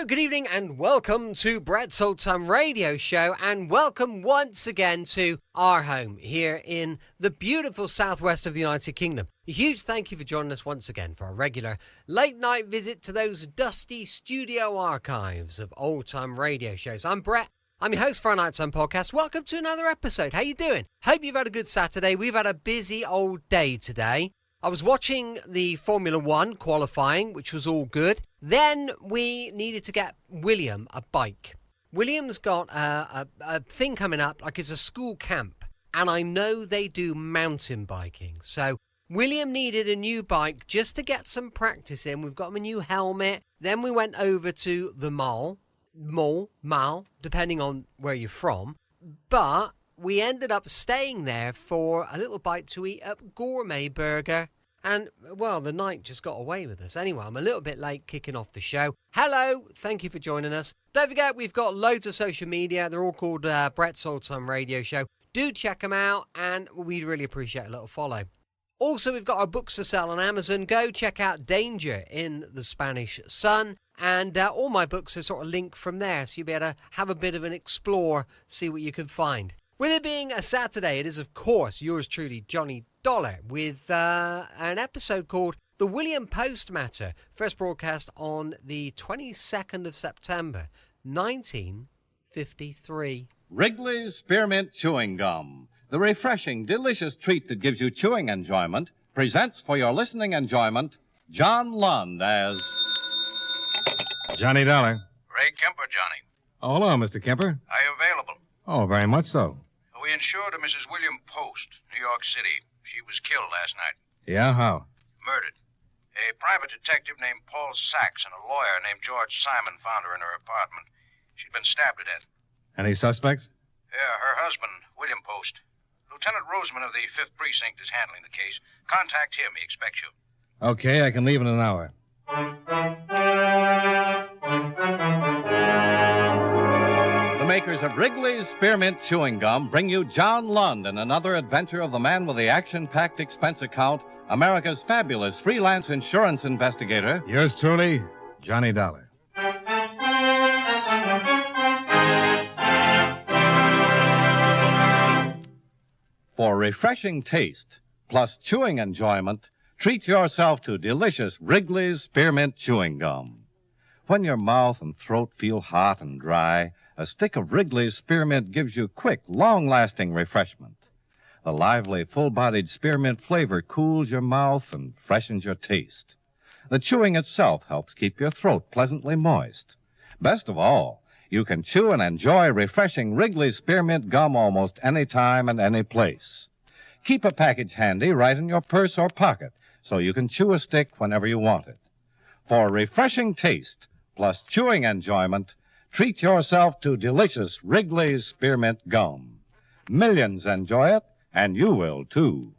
good evening and welcome to Brett's Old Time Radio Show, and welcome once again to our home here in the beautiful southwest of the United Kingdom. A huge thank you for joining us once again for our regular late night visit to those dusty studio archives of old time radio shows. I'm Brett. I'm your host for our Nighttime Podcast. Welcome to another episode. How you doing? Hope you've had a good Saturday. We've had a busy old day today. I was watching the Formula One qualifying, which was all good. Then we needed to get William a bike. William's got a thing coming up, like it's a school camp, and I know they do mountain biking. So William needed a new bike just to get some practice in. We've got him a new helmet. Then we went over to the mall, depending on where you're from. But we ended up staying there for a little bite to eat at Gourmet Burger. And, well, the night just got away with us. Anyway, I'm a little bit late kicking off the show. Hello, thank you for joining us. Don't forget, we've got loads of social media. They're all called Brett's Old Time Radio Show. Do check them out, and we'd really appreciate a little follow. Also, we've got our books for sale on Amazon. Go check out Danger in the Spanish Sun. And all my books are sort of linked from there, so you'll be able to have a bit of an explore, see what you can find. With it being a Saturday, it is, of course, yours truly, Johnny Dollar, with an episode called The William Post Matter, first broadcast on the 22nd of September, 1953. Wrigley's Spearmint Chewing Gum, the refreshing, delicious treat that gives you chewing enjoyment, presents for your listening enjoyment, John Lund as... Johnny Dollar. Ray Kemper, Johnny. Oh, hello, Mr. Kemper. Are you available? Oh, very much so. We insured a Mrs. William Post, New York City. She was killed last night. Yeah, how? Murdered. A private detective named Paul Sachs and a lawyer named George Simon found her in her apartment. She'd been stabbed to death. Any suspects? Yeah, her husband, William Post. Lieutenant Roseman of the 5th Precinct is handling the case. Contact him. He expects you. Okay, I can leave in an hour. The makers of Wrigley's Spearmint Chewing Gum bring you John Lund in another adventure of the man with the action-packed expense account, America's fabulous freelance insurance investigator. Yours truly, Johnny Dollar. For refreshing taste, plus chewing enjoyment, treat yourself to delicious Wrigley's Spearmint Chewing Gum. When your mouth and throat feel hot and dry, a stick of Wrigley's Spearmint gives you quick, long-lasting refreshment. The lively, full-bodied spearmint flavor cools your mouth and freshens your taste. The chewing itself helps keep your throat pleasantly moist. Best of all, you can chew and enjoy refreshing Wrigley's Spearmint Gum almost any time and any place. Keep a package handy right in your purse or pocket so you can chew a stick whenever you want it. For refreshing taste plus chewing enjoyment, treat yourself to delicious Wrigley's Spearmint Gum. Millions enjoy it, and you will, too.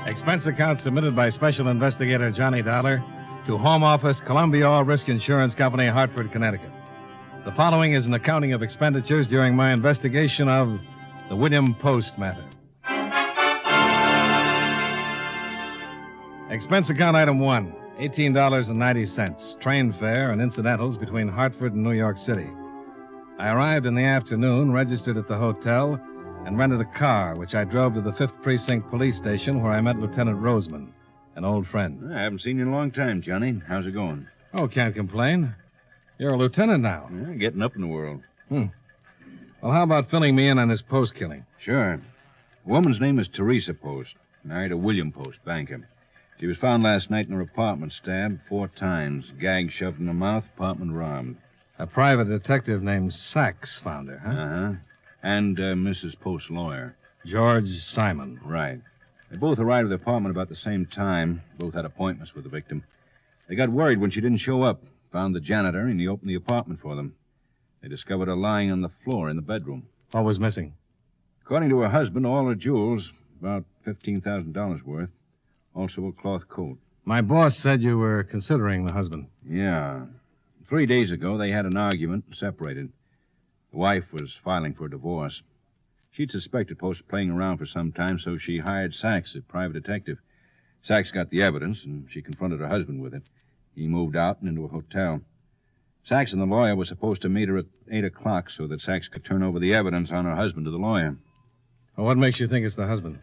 Expense account submitted by Special Investigator Johnny Dollar to Home Office, Columbia All Risk Insurance Company, Hartford, Connecticut. The following is an accounting of expenditures during my investigation of the William Post matter. Expense account item 1, $18.90, train fare and incidentals between Hartford and New York City. I arrived in the afternoon, registered at the hotel, and rented a car, which I drove to the 5th Precinct Police Station, where I met Lieutenant Roseman, an old friend. I haven't seen you in a long time, Johnny. How's it going? Oh, can't complain. You're a lieutenant now. Yeah, getting up in the world. Well, how about filling me in on this Post killing? Sure. The woman's name is Teresa Post. Married to William Post, banker. She was found last night in her apartment, stabbed 4 times. Gag shoved in the mouth, apartment robbed. A private detective named Sachs found her, huh? Uh-huh. And Mrs. Post's lawyer. George Simon. Right. They both arrived at the apartment about the same time. Both had appointments with the victim. They got worried when she didn't show up. Found the janitor, and he opened the apartment for them. They discovered her lying on the floor in the bedroom. What was missing? According to her husband, all her jewels, about $15,000 worth. Also a cloth coat. My boss said you were considering the husband. Yeah. 3 days ago, they had an argument and separated. The wife was filing for divorce. She'd suspected Post playing around for some time, so she hired Sachs, a private detective. Sachs got the evidence, and she confronted her husband with it. He moved out and into a hotel. Sachs and the lawyer were supposed to meet her at 8 o'clock so that Sachs could turn over the evidence on her husband to the lawyer. Well, what makes you think it's the husband?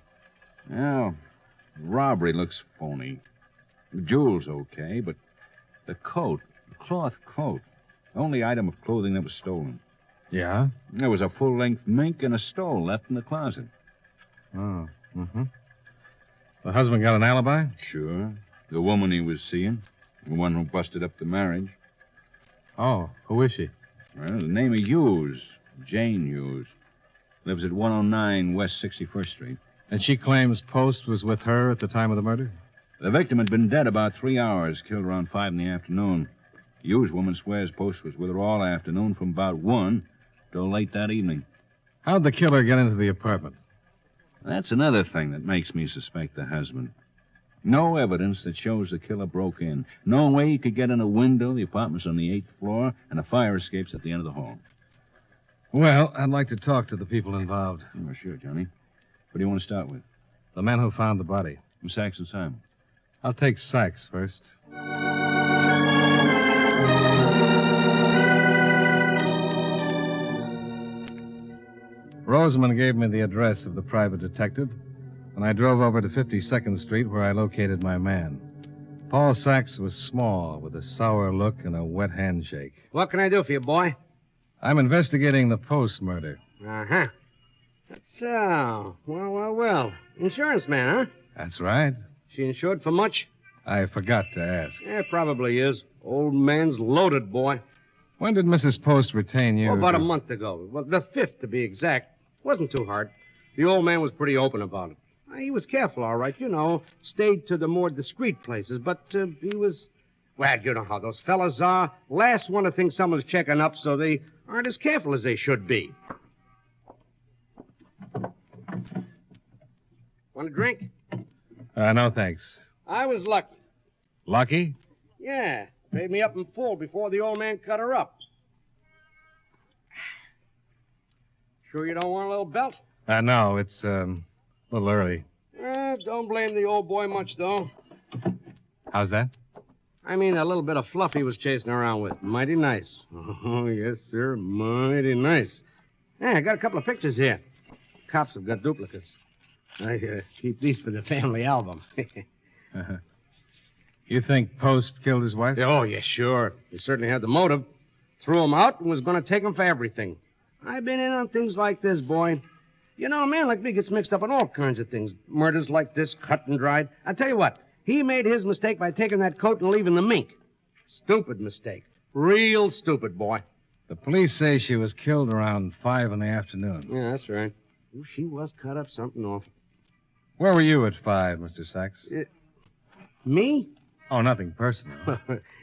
Well, the robbery looks phony. The jewels okay, but the coat, the cloth coat, the only item of clothing that was stolen. Yeah? There was a full-length mink and a stole left in the closet. Oh, mm-hmm. The husband got an alibi? Sure. The woman he was seeing. The one who busted up the marriage. Oh, who is she? Well, the name of Hughes. Jane Hughes. Lives at 109 West 61st Street. And she claims Post was with her at the time of the murder? The victim had been dead about 3 hours, killed around 5 in the afternoon. The Hughes woman swears Post was with her all afternoon from about 1 till late that evening. How'd the killer get into the apartment? That's another thing that makes me suspect the husband. No evidence that shows the killer broke in. No way he could get in a window. The apartment's on the 8th floor, and the fire escape's at the end of the hall. Well, I'd like to talk to the people involved. Oh, sure, Johnny. What do you want to start with? The men who found the body. Sachs and Simon. I'll take Sachs first. Rosamond gave me the address of the private detective, and I drove over to 52nd Street where I located my man. Paul Sachs was small, with a sour look and a wet handshake. What can I do for you, boy? I'm investigating the Post murder. Uh-huh. So, well. Insurance man, huh? That's right. She insured for much? I forgot to ask. Yeah, probably is. Old man's loaded, boy. When did Mrs. Post retain you? Oh, about a month ago. Well, the 5th, to be exact. Wasn't too hard. The old man was pretty open about it. He was careful, all right, you know. Stayed to the more discreet places, but he was... Well, you know how those fellas are. Last one to think someone's checking up, so they aren't as careful as they should be. Want a drink? No, thanks. I was lucky. Lucky? Yeah. Paid me up in full before the old man cut her up. Sure you don't want a little belt? No, it's a little early. Don't blame the old boy much, though. How's that? I mean, a little bit of fluff he was chasing around with. Mighty nice. Oh, yes, sir. Mighty nice. Yeah, I got a couple of pictures here. Cops have got duplicates. I keep these for the family album. You think Post killed his wife? Oh, yeah, sure. He certainly had the motive. Threw him out and was going to take him for everything. I've been in on things like this, boy. You know, a man like me gets mixed up in all kinds of things. Murders like this, cut and dried. I'll tell you what. He made his mistake by taking that coat and leaving the mink. Stupid mistake. Real stupid, boy. The police say she was killed around 5 in the afternoon. Yeah, that's right. Ooh, she was cut up something awful. Where were you at 5, Mr. Sachs? Me? Oh, nothing personal.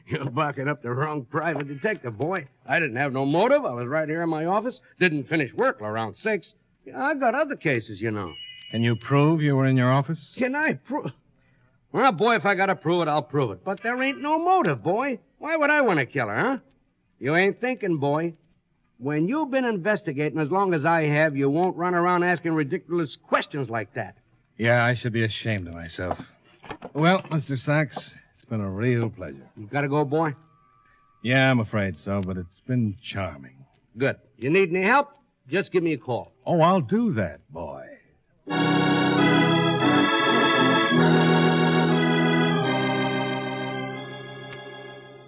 You're barking up the wrong private detective, boy. I didn't have no motive. I was right here in my office. Didn't finish work till around 6. I got other cases, you know. Can you prove you were in your office? Can I prove? Well, boy, if I gotta prove it, I'll prove it. But there ain't no motive, boy. Why would I want to kill her, huh? You ain't thinking, boy. When you've been investigating as long as I have, you won't run around asking ridiculous questions like that. Yeah, I should be ashamed of myself. Well, Mr. Sachs, it's been a real pleasure. You gotta go, boy? Yeah, I'm afraid so, but it's been charming. Good. You need any help? Just give me a call. Oh, I'll do that, boy.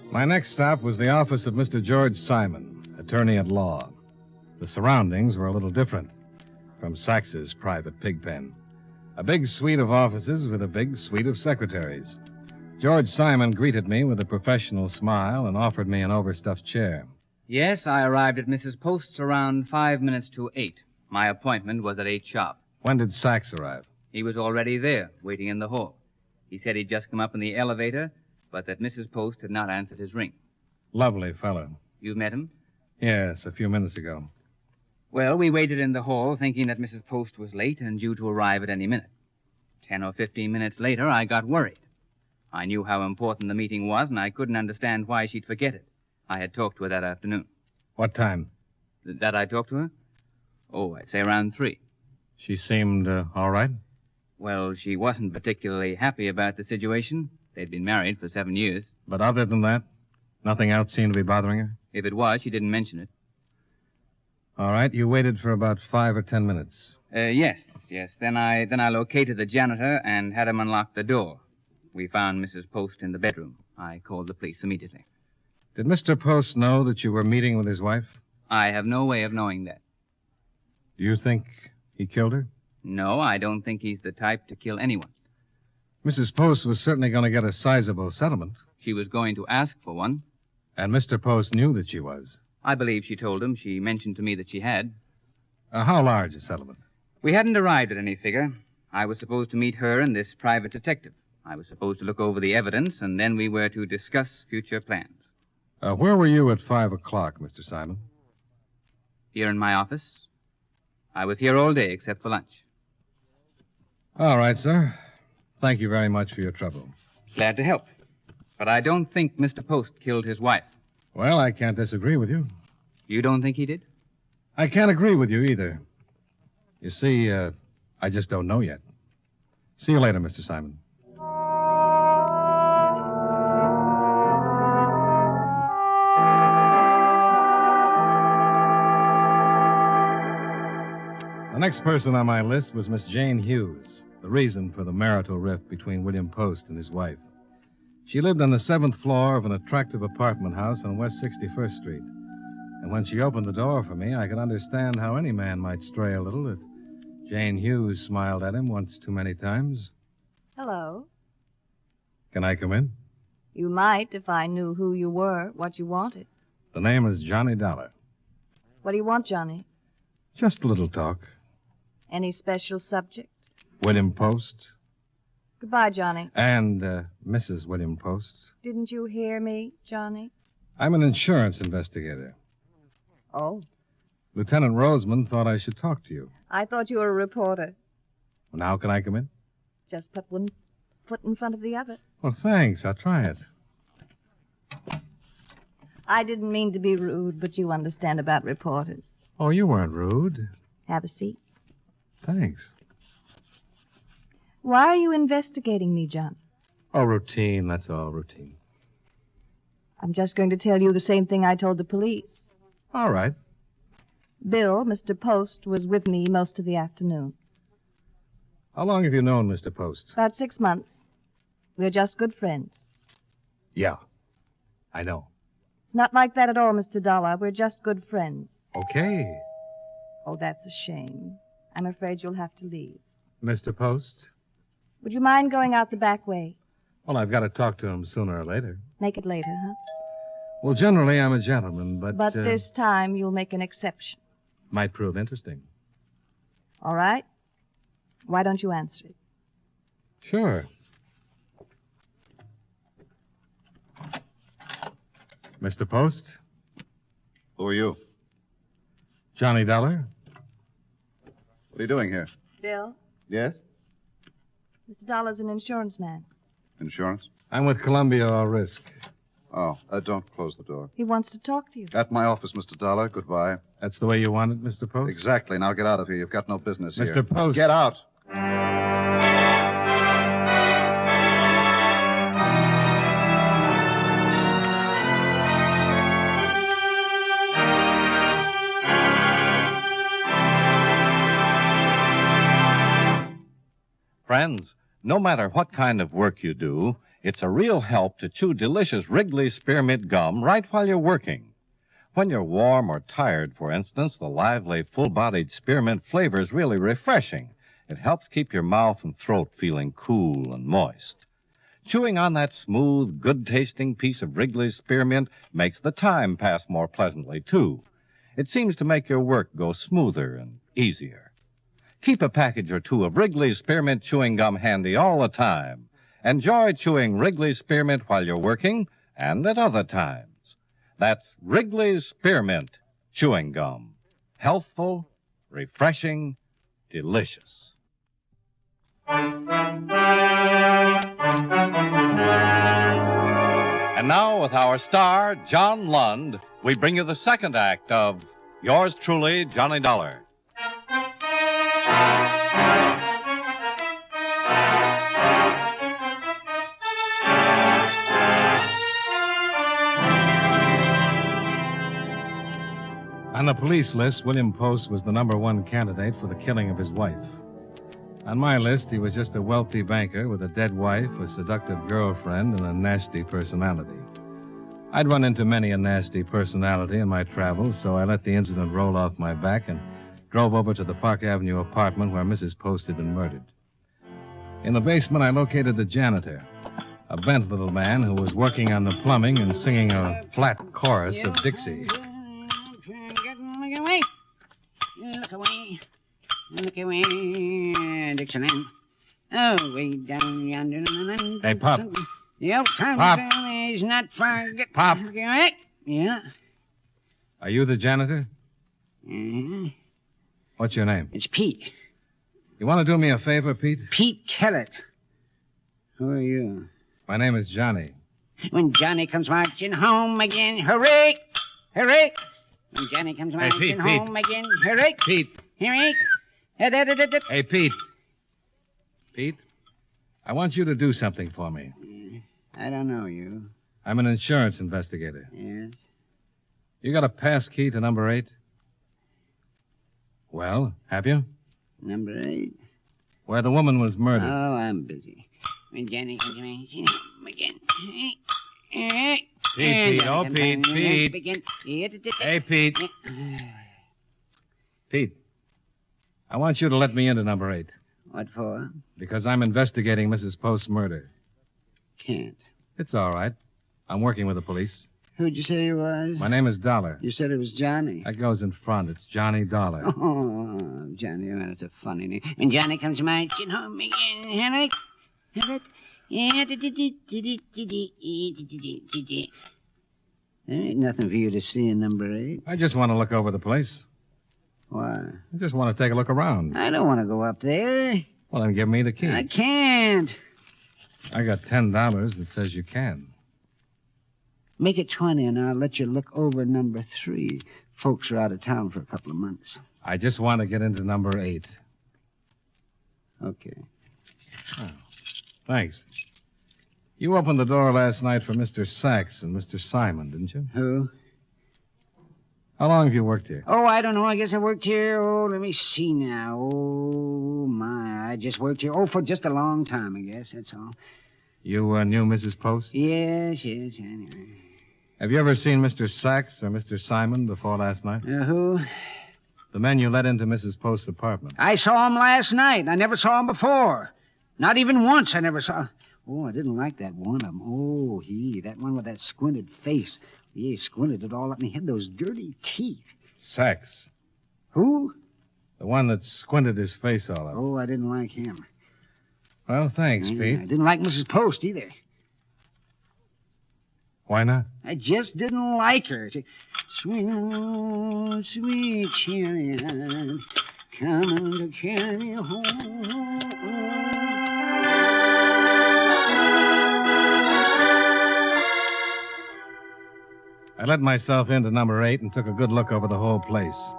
My next stop was the office of Mr. George Simon, attorney at law. The surroundings were a little different from Sachs's private pig pen. A big suite of offices with a big suite of secretaries. George Simon greeted me with a professional smile and offered me an overstuffed chair. Yes, I arrived at Mrs. Post's around 5 minutes to 8. My appointment was at 8 sharp. When did Sachs arrive? He was already there, waiting in the hall. He said he'd just come up in the elevator, but that Mrs. Post had not answered his ring. Lovely fellow. You met him? Yes, a few minutes ago. Well, we waited in the hall, thinking that Mrs. Post was late and due to arrive at any minute. 10 or 15 minutes later, I got worried. I knew how important the meeting was, and I couldn't understand why she'd forget it. I had talked to her that afternoon. What time? That I talked to her? Oh, I'd say around 3. She seemed all right? Well, she wasn't particularly happy about the situation. They'd been married for 7 years. But other than that, nothing else seemed to be bothering her? If it was, she didn't mention it. All right, you waited for about 5 or 10 minutes. Yes. Then I located the janitor and had him unlock the door. We found Mrs. Post in the bedroom. I called the police immediately. Did Mr. Post know that you were meeting with his wife? I have no way of knowing that. Do you think he killed her? No, I don't think he's the type to kill anyone. Mrs. Post was certainly going to get a sizable settlement. She was going to ask for one. And Mr. Post knew that she was. I believe she told him. She mentioned to me that she had. How large a settlement? We hadn't arrived at any figure. I was supposed to meet her and this private detective. I was supposed to look over the evidence, and then we were to discuss future plans. Where were you at 5 o'clock, Mr. Simon? Here in my office. I was here all day except for lunch. All right, sir. Thank you very much for your trouble. Glad to help. But I don't think Mr. Post killed his wife. Well, I can't disagree with you. You don't think he did? I can't agree with you either. You see, I just don't know yet. See you later, Mr. Simon. The next person on my list was Miss Jane Hughes, the reason for the marital rift between William Post and his wife. She lived on the 7th floor of an attractive apartment house on West 61st Street. And when she opened the door for me, I could understand how any man might stray a little if Jane Hughes smiled at him once too many times. Hello. Can I come in? You might if I knew who you were, what you wanted. The name is Johnny Dollar. What do you want, Johnny? Just a little talk. Any special subject? William Post. Goodbye, Johnny. And Mrs. William Post. Didn't you hear me, Johnny? I'm an insurance investigator. Oh. Lieutenant Roseman thought I should talk to you. I thought you were a reporter. Well, now can I come in? Just put one foot in front of the other. Well, thanks. I'll try it. I didn't mean to be rude, but you understand about reporters. Oh, you weren't rude. Have a seat. Thanks. Why are you investigating me, John? Oh, routine. That's all, routine. I'm just going to tell you the same thing I told the police. All right. Bill, Mr. Post, was with me most of the afternoon. How long have you known Mr. Post? About 6 months. We're just good friends. Yeah, I know. It's not like that at all, Mr. Dollar. We're just good friends. Okay. Oh, that's a shame. I'm afraid you'll have to leave. Mr. Post? Would you mind going out the back way? Well, I've got to talk to him sooner or later. Make it later, huh? Well, generally, I'm a gentleman, but... But this time you'll make an exception. Might prove interesting. All right. Why don't you answer it? Sure. Mr. Post? Who are you? Johnny Dollar? What are you doing here? Bill, Yes? Mr. Dollar's an insurance man. Insurance? I'm with Columbia All Risk. Oh, don't close the door. He wants to talk to you. At my office, Mr. Dollar. Goodbye. That's the way you want it, Mr. Post? Exactly. Now get out of here. You've got no business here. Mr. Post. Get out. Friends, no matter what kind of work you do, it's a real help to chew delicious Wrigley's Spearmint Gum right while you're working. When you're warm or tired, for instance, the lively, full-bodied spearmint flavor is really refreshing. It helps keep your mouth and throat feeling cool and moist. Chewing on that smooth, good-tasting piece of Wrigley's Spearmint makes the time pass more pleasantly, too. It seems to make your work go smoother and easier. Keep a package or two of Wrigley's Spearmint Chewing Gum handy all the time. Enjoy chewing Wrigley's Spearmint while you're working and at other times. That's Wrigley's Spearmint Chewing Gum. Healthful, refreshing, delicious. And now, with our star, John Lund, we bring you the second act of Yours truly, Johnny Dollar. On the police list, William Post was the number one candidate for the killing of his wife. On my list, he was just a wealthy banker with a dead wife, a seductive girlfriend, and a nasty personality. I'd run into many a nasty personality in my travels, so I let the incident roll off my back and drove over to the Park Avenue apartment where Mrs. Post had been murdered. In the basement, I located the janitor, a bent little man who was working on the plumbing and singing a flat chorus of Dixie. Look away. Look away. Look away, Dixieland. Oh, way down yonder. Hey, Pop. The old time Pop. is not far. Pop. Look away. Yeah. Are you the janitor? Uh-huh. What's your name? It's Pete. You want to do me a favor, Pete? Pete Kellett. Who are you? My name is Johnny. When Johnny comes marching home again, hooray! Hooray! When Johnny comes marching Pete, home again, hooray! Pete. Hooray! Hey, Pete. Pete, I want you to do something for me. I don't know you. I'm an insurance investigator. Yes? You got a pass key to number 8? Well, have you? Number 8? Where the woman was murdered. Oh, I'm busy. When Johnny comes marching home again. Pete, oh, Pete, Pete. Hey, Pete. Pete, I want you to let me into number 8. What for? Because I'm investigating Mrs. Post's murder. Can't. It's all right. I'm working with the police. Who'd you say you was? My name is Dollar. You said it was Johnny. That goes in front. It's Johnny Dollar. Oh, Johnny, oh, that's a funny name. When Johnny comes marching home again, hooray! There ain't nothing for you to see in number 8. I just want to look over the place. Why? I just want to take a look around. I don't want to go up there. Well, then give me the key. I can't. I got $10 that says you can. Make it 20, and I'll let you look over number 3. Folks are out of town for a couple of months. I just want to get into number 8. Okay. Oh, thanks. You opened the door last night for Mr. Sachs and Mr. Simon, didn't you? Who? How long have you worked here? Oh, I don't know. I guess I worked here. Oh, let me see now. Oh, my. I just worked here. Oh, for just a long time, I guess. That's all. You knew Mrs. Post? Yes, anyway. Have you ever seen Mr. Sachs or Mr. Simon before last night? Who? The men you let into Mrs. Post's apartment. I saw him last night. I never saw him before. Not even once I never saw. Oh, I didn't like that one of them. Oh, that one with that squinted face. He squinted it all up, and he had those dirty teeth. Sachs. Who? The one that squinted his face all up. Oh, I didn't like him. Well, thanks, Pete. I didn't like Mrs. Post either. Why not? I just didn't like her. Sweet, sweet chariot, coming to carry me home. I let myself into number 8 and took a good look over the whole place.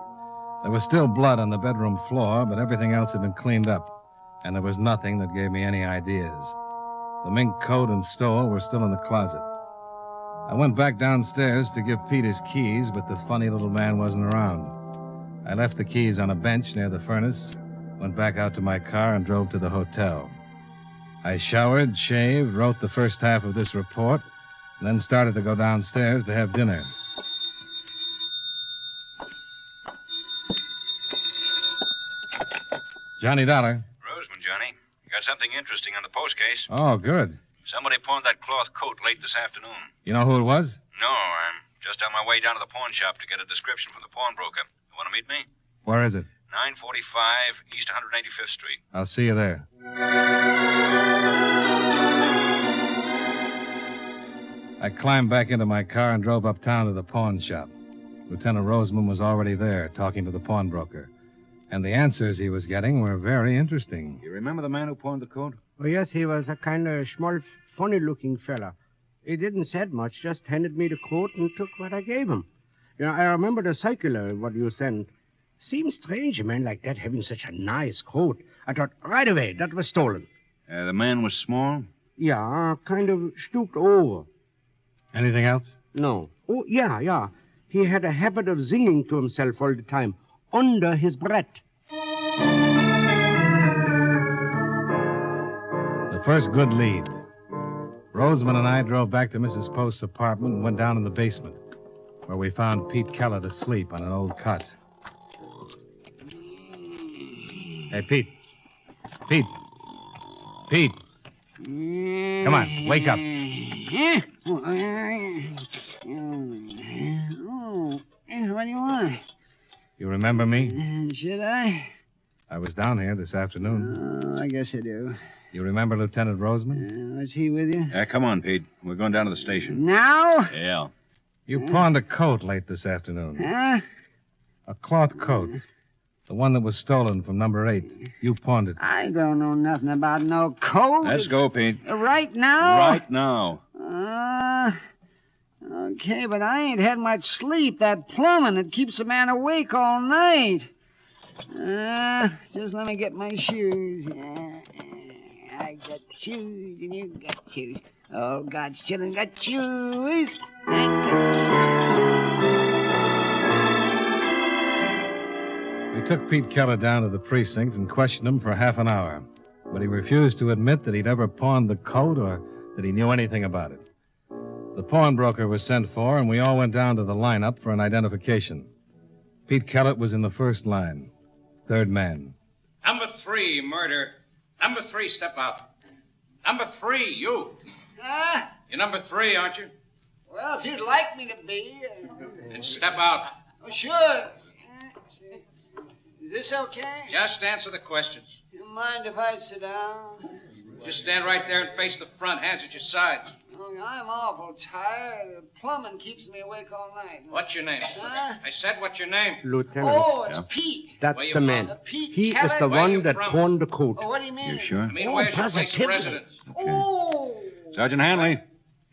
There was still blood on the bedroom floor, but everything else had been cleaned up, and there was nothing that gave me any ideas. The mink coat and stole were still in the closet. I went back downstairs to give Pete his keys, but the funny little man wasn't around. I left the keys on a bench near the furnace, went back out to my car, and drove to the hotel. I showered, shaved, wrote the first half of this report, and then started to go downstairs to have dinner. Johnny Dollar. Roseman, Johnny. You got something interesting on the post case. Oh, good. Somebody pawned that cloth coat late this afternoon. You know who it was? No, I'm just on my way down to the pawn shop to get a description from the pawnbroker. You want to meet me? Where is it? 945 East 185th Street. I'll see you there. I climbed back into my car and drove uptown to the pawn shop. Lieutenant Roseman was already there, talking to the pawnbroker. And the answers he was getting were very interesting. You remember the man who pawned the coat? Oh, yes, he was a kind of small, funny-looking fella. He didn't say much, just handed me the coat and took what I gave him. I remember the circular, what you sent. Seems strange, a man like that having such a nice coat. I thought right away that was stolen. The man was small? Yeah, kind of stooped over. Anything else? No. Oh, yeah. He had a habit of singing to himself all the time, under his breath. The first good lead. Rosamond and I drove back to Mrs. Post's apartment and went down in the basement, where we found Pete Kellett asleep on an old cot. Hey, Pete. Pete. Come on, wake up. What do you want? You remember me? Should I? I was down here this afternoon. Oh, I guess I do. You remember Lieutenant Rosamond? Was he with you? Come on, Pete. We're going down to the station. Now? Yeah. You pawned a coat late this afternoon. Huh? A cloth coat. The one that was stolen from number 8. You pawned it. I don't know nothing about no coat. Let's go, Pete. Right now? Right now. Okay, but I ain't had much sleep. That plumbing, it keeps a man awake all night. Just let me get my shoes. I got shoes, and you got shoes. Oh, God's children got shoes. We took Pete Kellett down to the precinct and questioned him for half an hour. But he refused to admit that he'd ever pawned the coat or that he knew anything about it. The pawnbroker was sent for, and we all went down to the lineup for an identification. Pete Kellett was in the first line. Third man. Number 3, murder. Number 3, step out. Number 3, you. Huh? You're number 3, aren't you? Well, if you'd like me to be. Then step out. Oh, sure. Is this okay? Just answer the questions. You mind if I sit down? Just stand right there and face the front, hands at your sides. Oh, I'm awful tired. The plumbing keeps me awake all night. What's your name? Huh? I said, what's your name? Lieutenant. Oh, it's Pete. That's Where you the man. from? Pete He is Kellett? the Where you one that from? pawned the coat. Oh, what do you mean? You sure? I mean, Oh, where's your place of positively. residence? Oh. Sergeant Hanley,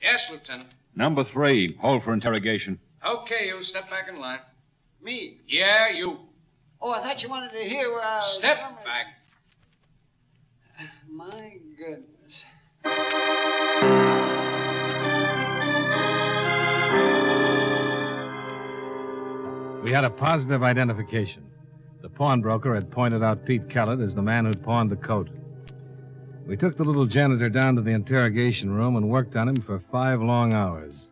Yes, Lieutenant. number 3, hold for interrogation. Okay, you step back in line. Me? Yeah, you. Oh, I thought you wanted to hear where I was Step from. back. My goodness. We had a positive identification. The pawnbroker had pointed out Pete Kellett as the man who'd pawned the coat. We took the little janitor down to the interrogation room and worked on him for 5 long hours.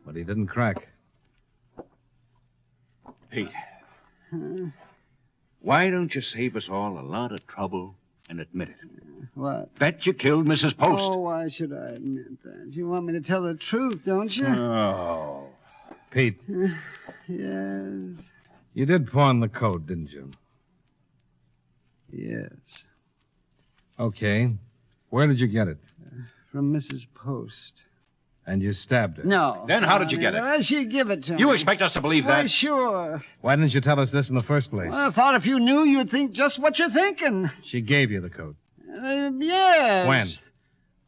But he didn't crack. Pete. Why don't you save us all a lot of trouble and admit it? What? That you killed Mrs. Post. Oh, why should I admit that? You want me to tell the truth, don't you? Oh. Pete, Yes. you did pawn the coat, didn't you? Yes. Okay. Where did you get it? From Mrs. Post. And you stabbed her. No. Then how did you get it? Well, she'd give it to me. You expect us to believe Why, that? sure. Why didn't you tell us this in the first place? Well, I thought if you knew, you'd think just what you're thinking. She gave you the coat. Yes. When?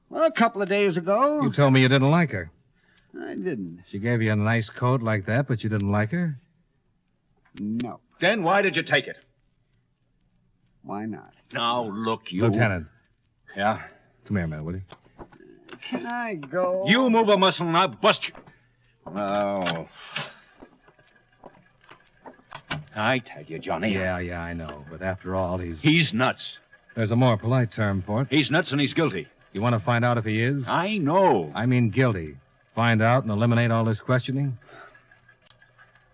Well, a couple of days ago. You told me you didn't like her. I didn't. She gave you a nice coat like that, but you didn't like her? No. Then why did you take it? Why not? Now, look, you... Lieutenant, Yeah? come here a minute, will you? Can I go? You move a muscle and I'll bust you. Oh. I tell you, Johnny. Yeah, I know. But after all, He's nuts. There's a more polite term for it. He's nuts and he's guilty. You want to find out if he is? I know. I mean guilty. Find out and eliminate all this questioning?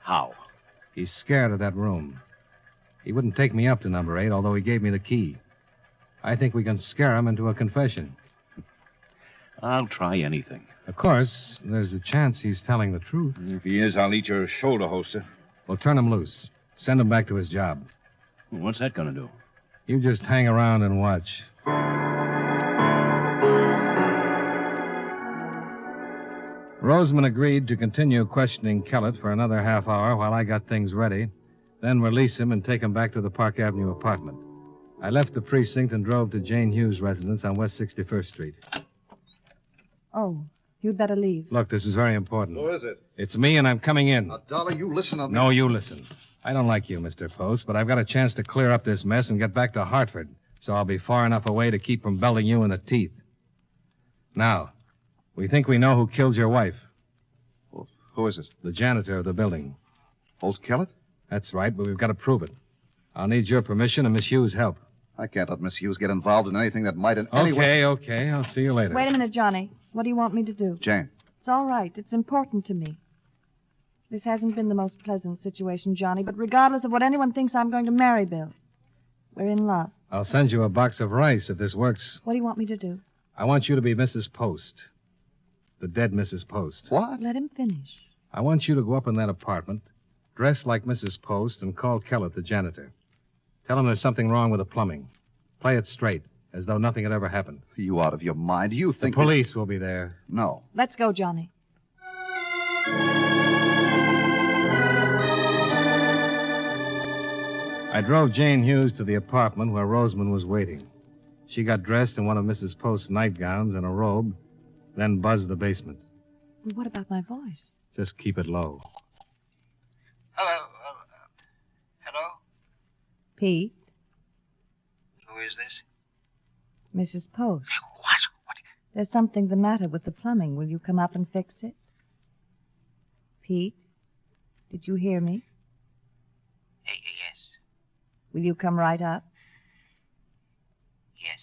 How? He's scared of that room. He wouldn't take me up to number 8, although he gave me the key. I think we can scare him into a confession. I'll try anything. Of course, there's a chance he's telling the truth. If he is, I'll eat your shoulder holster. We'll turn him loose. Send him back to his job. What's that going to do? You just hang around and watch. Rosamond agreed to continue questioning Kellett for another half hour while I got things ready, then release him and take him back to the Park Avenue apartment. I left the precinct and drove to Jane Hughes' residence on West 61st Street. Oh, You'd better leave. Look, this is very important. Who is it? It's me, and I'm coming in. Now, Dollar, you listen to me. No, you listen. I don't like you, Mr. Post, but I've got a chance to clear up this mess and get back to Hartford, so I'll be far enough away to keep from belting you in the teeth. Now, we think we know who killed your wife. Well, who is it? The janitor of the building. Old Kellett? That's right, but we've got to prove it. I'll need your permission and Miss Hughes' help. I can't let Miss Hughes get involved in anything that might in any way... Okay. I'll see you later. Wait a minute, Johnny. What do you want me to do? Jane. It's all right. It's important to me. This hasn't been the most pleasant situation, Johnny, but regardless of what anyone thinks, I'm going to marry Bill. We're in love. I'll send you a box of rice if this works. What do you want me to do? I want you to be Mrs. Post. The dead Mrs. Post. What? Let him finish. I want you to go up in that apartment, dress like Mrs. Post, and call Kellett, the janitor. Tell him there's something wrong with the plumbing. Play it straight, as though nothing had ever happened. Are you out of your mind? You think... The police will be there. No. Let's go, Johnny. I drove Jane Hughes to the apartment where Rosamond was waiting. She got dressed in one of Mrs. Post's nightgowns and a robe, then buzzed the basement. Well, what about my voice? Just keep it low. Hello. Hello? Pete, Who is this? Mrs. Post. What? There's something the matter with the plumbing. Will you come up and fix it? Pete, did you hear me? Yes. Will you come right up? Yes.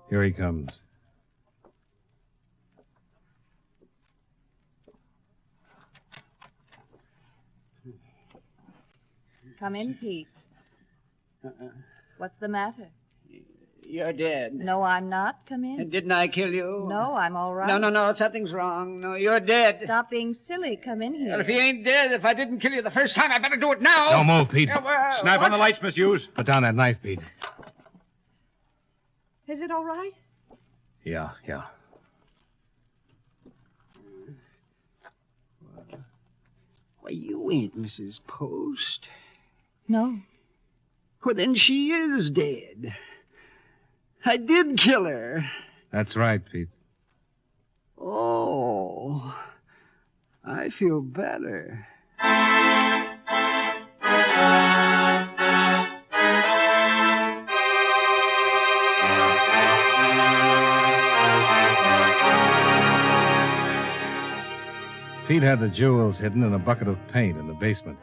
Here he comes. Come in, Pete. What's the matter? You're dead. No, I'm not. Come in. Didn't I kill you? No, I'm all right. No. Something's wrong. No, you're dead. Stop being silly. Come in here. Well, if he ain't dead, if I didn't kill you the first time, I better do it now. Don't move, Pete. Snap on the lights, Miss Hughes. Put down that knife, Pete. Is it all right? Yeah. Why, you ain't Mrs. Post. No. Well, then she is dead. I did kill her. That's right, Pete. Oh, I feel better. Pete had the jewels hidden in a bucket of paint in the basement.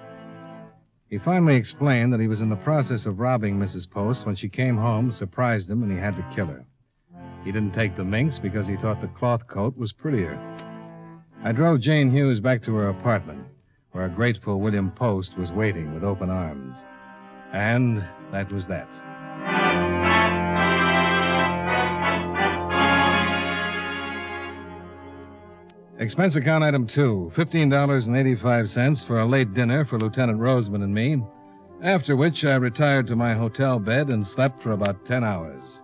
He finally explained that he was in the process of robbing Mrs. Post when she came home, surprised him, and he had to kill her. He didn't take the minx because he thought the cloth coat was prettier. I drove Jane Hughes back to her apartment, where a grateful William Post was waiting with open arms. And that was that. Expense account item 2, $15.85 for a late dinner for Lieutenant Roseman and me, after which I retired to my hotel bed and slept for about 10 hours.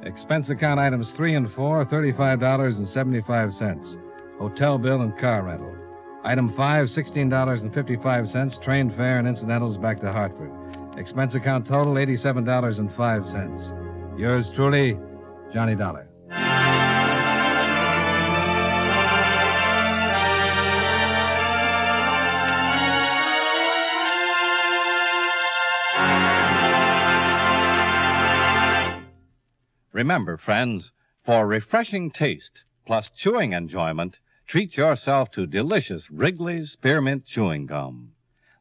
Expense account items 3 and 4, $35.75, hotel bill and car rental. Item 5, $16.55, train fare and incidentals back to Hartford. Expense account total, $87.05. Yours truly, Johnny Dollar. Remember, friends, for refreshing taste plus chewing enjoyment, treat yourself to delicious Wrigley's Spearmint Chewing Gum.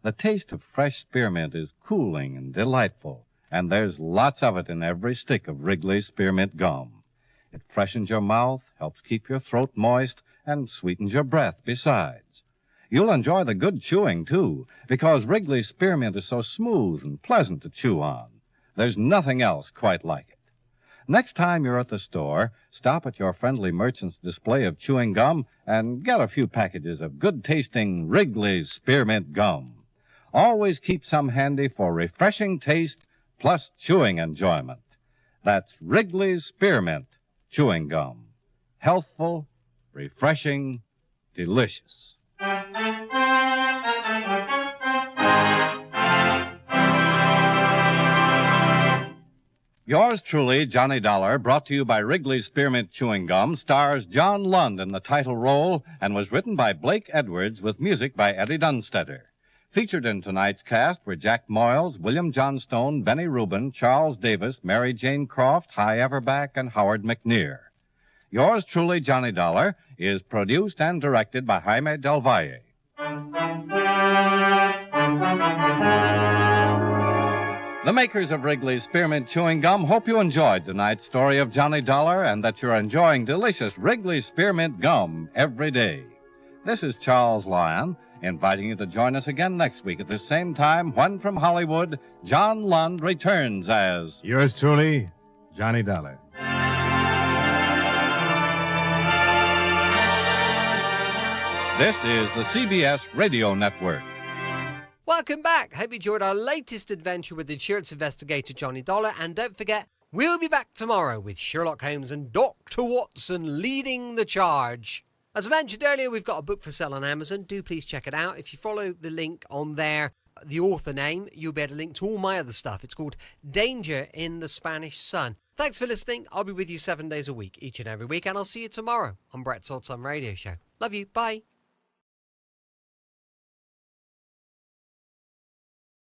The taste of fresh spearmint is cooling and delightful, and there's lots of it in every stick of Wrigley's Spearmint Gum. It freshens your mouth, helps keep your throat moist, and sweetens your breath besides. You'll enjoy the good chewing, too, because Wrigley's Spearmint is so smooth and pleasant to chew on. There's nothing else quite like it. Next time you're at the store, stop at your friendly merchant's display of chewing gum and get a few packages of good-tasting Wrigley's Spearmint Gum. Always keep some handy for refreshing taste plus chewing enjoyment. That's Wrigley's Spearmint Chewing Gum. Healthful, refreshing, delicious. Yours truly, Johnny Dollar, brought to you by Wrigley's Spearmint Chewing Gum, stars John Lund in the title role and was written by Blake Edwards with music by Eddie Dunstetter. Featured in tonight's cast were Jack Moyles, William Johnstone, Benny Rubin, Charles Davis, Mary Jane Croft, Hy Everback, and Howard McNear. Yours truly, Johnny Dollar, is produced and directed by Jaime Del Valle. The makers of Wrigley's Spearmint Chewing Gum hope you enjoyed tonight's story of Johnny Dollar and that you're enjoying delicious Wrigley's Spearmint Gum every day. This is Charles Lyon, inviting you to join us again next week at the same time when from Hollywood, John Lund returns as... Yours truly, Johnny Dollar. This is the CBS Radio Network. Welcome back. Hope you enjoyed our latest adventure with insurance investigator Johnny Dollar. And don't forget, we'll be back tomorrow with Sherlock Holmes and Dr. Watson leading the charge. As I mentioned earlier, we've got a book for sale on Amazon. Do please check it out. If you follow the link on there, the author name, you'll be able to link to all my other stuff. It's called Danger in the Spanish Sun. Thanks for listening. I'll be with you 7 days a week, each and every week, and I'll see you tomorrow on Brett's Old Time Radio Show. Love you. Bye.